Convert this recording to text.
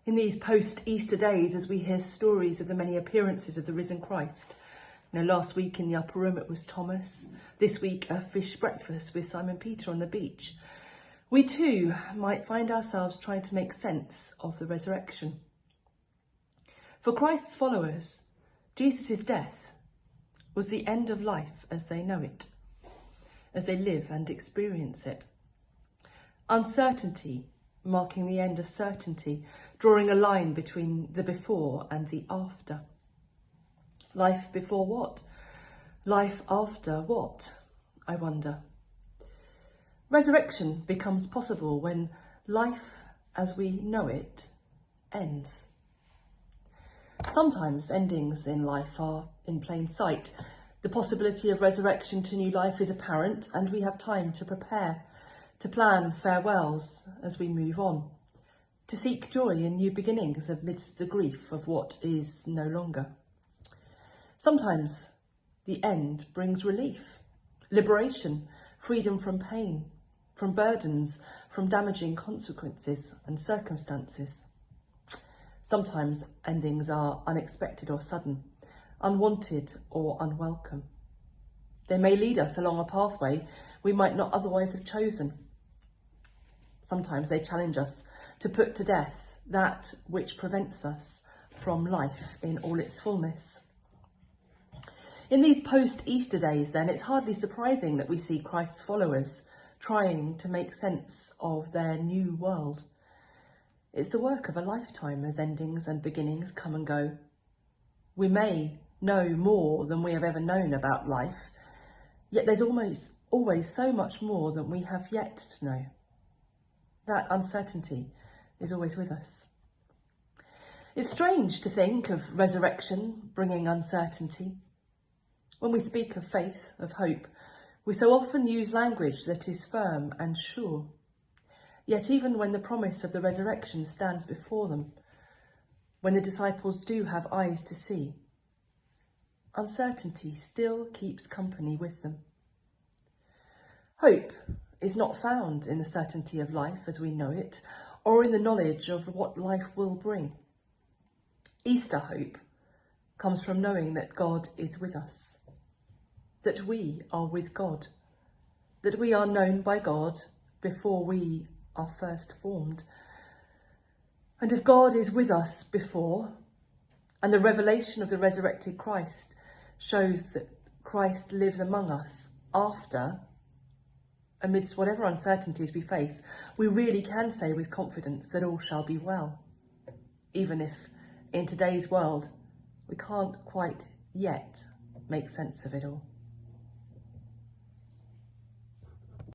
In these post-Easter days, as we hear stories of the many appearances of the risen Christ, last week in the upper room it was Thomas, this week a fish breakfast with Simon Peter on the beach, we too might find ourselves trying to make sense of the resurrection. For Christ's followers, Jesus' death was the end of life as they know it, as they live and experience it. Uncertainty marking the end of certainty, drawing a line between the before and the after. Life before what? Life after what, I wonder? Resurrection becomes possible when life as we know it ends. Sometimes endings in life are in plain sight. The possibility of resurrection to new life is apparent, and we have time to prepare, to plan farewells as we move on, to seek joy in new beginnings amidst the grief of what is no longer. Sometimes the end brings relief, liberation, freedom from pain, from burdens, from damaging consequences and circumstances. Sometimes endings are unexpected or sudden, unwanted or unwelcome. They may lead us along a pathway we might not otherwise have chosen. Sometimes they challenge us to put to death that which prevents us from life in all its fullness. In these post-Easter days, then, it's hardly surprising that we see Christ's followers trying to make sense of their new world. It's the work of a lifetime as endings and beginnings come and go. We may know more than we have ever known about life, yet there's always so much more than we have yet to know. That uncertainty is always with us. It's strange to think of resurrection bringing uncertainty. When we speak of faith, of hope, we so often use language that is firm and sure. Yet even when the promise of the resurrection stands before them, when the disciples do have eyes to see, uncertainty still keeps company with them. Hope is not found in the certainty of life as we know it, or in the knowledge of what life will bring. Easter hope comes from knowing that God is with us, that we are with God, that we are known by God before we are first formed. And if God is with us before, and the revelation of the resurrected Christ shows that Christ lives among us after, amidst whatever uncertainties we face, we really can say with confidence that all shall be well, even if in today's world we can't quite yet make sense of it all.